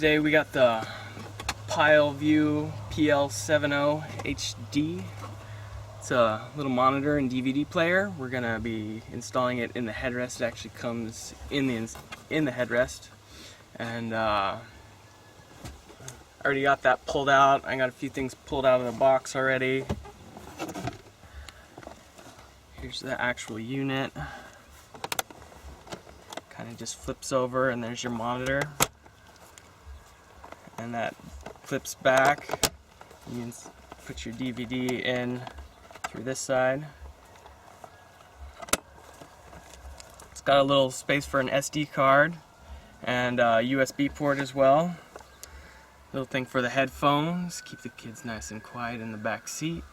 today we got the Pyle PL70HD. It's a little monitor and DVD player. We're gonna be installing it in the headrest. It actually comes in the headrest, and I already got that pulled out. I got a few things pulled out of the box already. Here's the actual unit. Kind of just flips over, and there's your monitor. And that flips back. You can put your DVD in through this side. It's got a little space for an SD card and a USB port as well. Little thing for the headphones. Keep the kids nice and quiet in the back seat.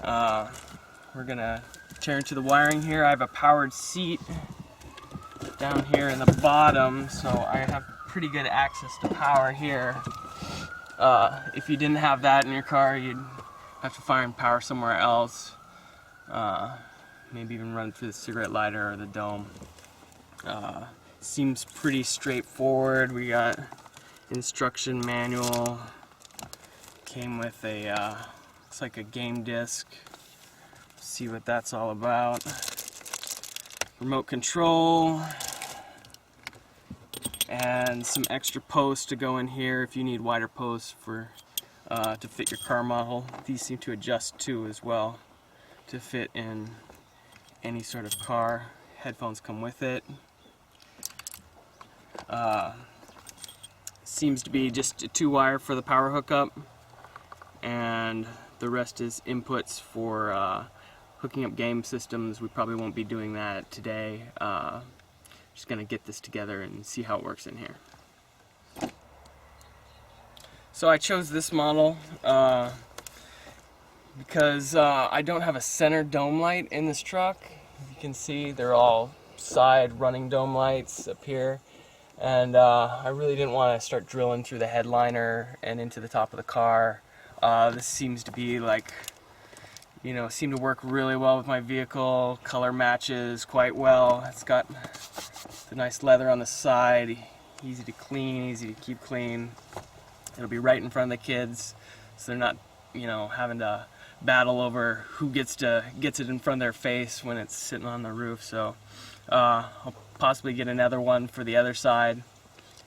We're gonna turn to the wiring here. I have a powered seat down here in the bottom, so I have pretty good access to power here. If you didn't have that in your car, you'd have to find power somewhere else. Maybe even run through the cigarette lighter or the dome. Seems pretty straightforward. We got instruction manual. Came with a looks like a game disc. See what that's all about. Remote control. And some extra posts to go in here if you need wider posts for to fit your car model. These seem to adjust too as well to fit in any sort of car. Headphones come with it. Seems to be just a 2-wire for the power hookup, and the rest is inputs for hooking up game systems. We probably won't be doing that today. Just gonna get this together and see how it works in here. So I chose this model because I don't have a center dome light in this truck. You can see they're all side running dome lights up here, and I really didn't want to start drilling through the headliner and into the top of the car. This seems to be like, you know, seem to work really well with my vehicle. Color matches quite well. It's got the nice leather on the side, easy to clean, easy to keep clean. It'll be right in front of the kids, so they're not, you know, having to battle over who gets it in front of their face when it's sitting on the roof. So I'll possibly get another one for the other side,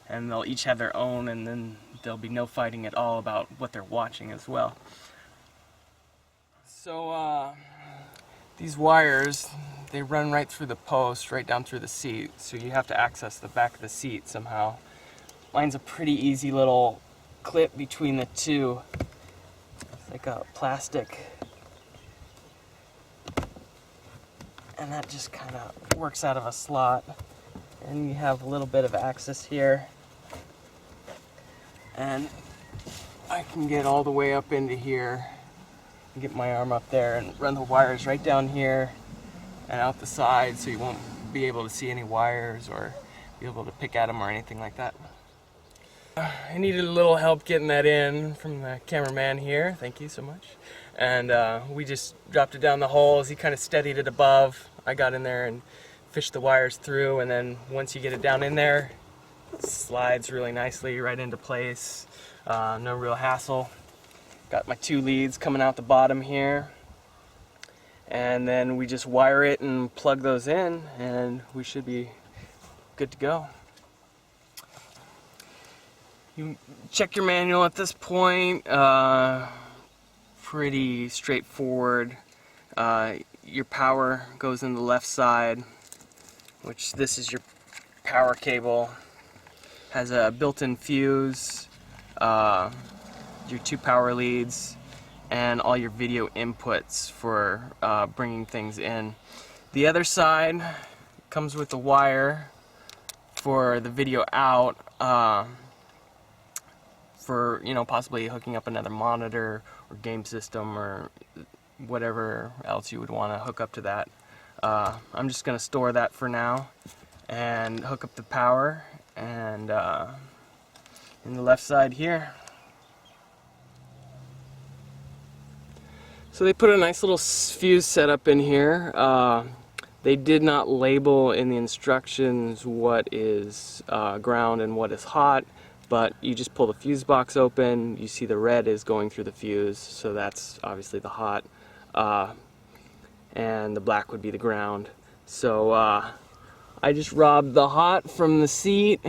and they'll each have their own, and then there'll be no fighting at all about what they're watching as well. So these wires, they run right through the post, right down through the seat, so you have to access the back of the seat somehow. Mine's a pretty easy little clip between the two. It's like a plastic, and that just kind of works out of a slot, and you have a little bit of access here, and I can get all the way up into here and get my arm up there and run the wires right down here and out the side, so you won't be able to see any wires or be able to pick at them or anything like that. I needed a little help getting that in from the cameraman here. Thank you so much. And we just dropped it down the holes. He kind of steadied it above. I got in there and fished the wires through, and then once you get it down in there, it slides really nicely right into place. No real hassle. Got my 2 leads coming out the bottom here, and then we just wire it and plug those in, and we should be good to go. You check your manual at this point. Pretty straightforward. Your power goes in the left side, which this is your power cable. Has a built-in fuse, your 2 power leads, and all your video inputs for bringing things in. The other side comes with the wire for the video out, for, you know, possibly hooking up another monitor or game system or whatever else you would want to hook up to that. I'm just going to store that for now and hook up the power, and in the left side here. So they put a nice little fuse setup in here. They did not label in the instructions what is ground and what is hot, but you just pull the fuse box open, you see the red is going through the fuse, so that's obviously the hot, and the black would be the ground. So I just robbed the hot from the seat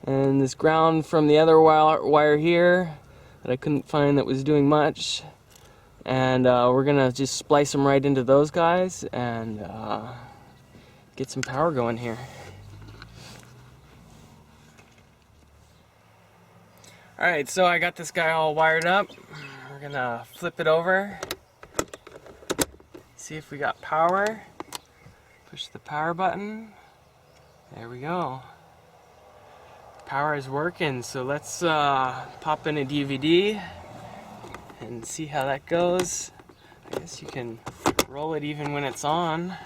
and this ground from the other wire here that I couldn't find that was doing much, and we're gonna just splice them right into those guys and get some power going here. Alright, so I got this guy all wired up. We're gonna flip it over, see if we got power. Push the power button. There we go. Power is working, so let's pop in a DVD and see how that goes. I guess you can roll it even when it's on.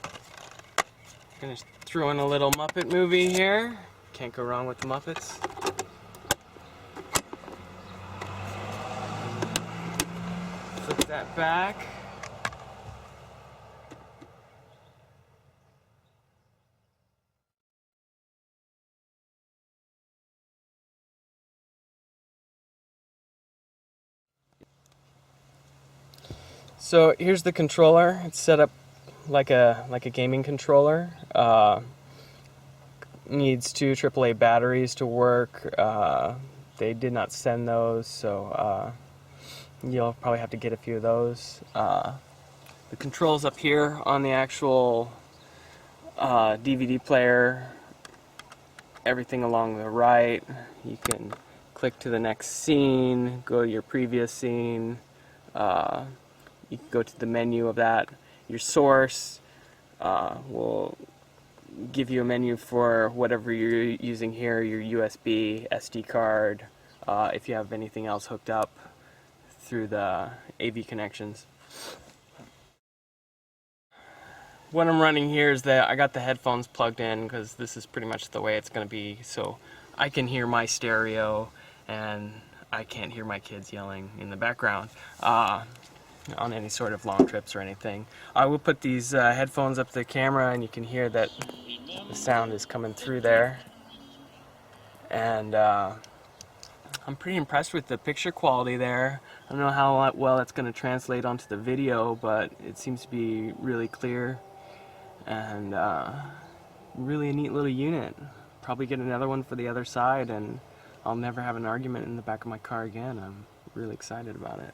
I'm gonna throw in a little Muppet movie here. Can't go wrong with the Muppets. Flip that back. So here's the controller. It's set up like a gaming controller. Needs 2 AAA batteries to work. They did not send those, so you'll probably have to get a few of those. The controls up here on the actual DVD player. Everything along the right. You can click to the next scene, go to your previous scene. You can go to the menu of that. Your source will give you a menu for whatever you're using here, your USB, SD card, if you have anything else hooked up through the AV connections. What I'm running here is that I got the headphones plugged in because this is pretty much the way it's going to be, so I can hear my stereo and I can't hear my kids yelling in the background on any sort of long trips or anything. I will put these headphones up to the camera and you can hear that the sound is coming through there. And I'm pretty impressed with the picture quality there. I don't know how well it's going to translate onto the video, but it seems to be really clear and really a neat little unit. Probably get another one for the other side and I'll never have an argument in the back of my car again. I'm really excited about it.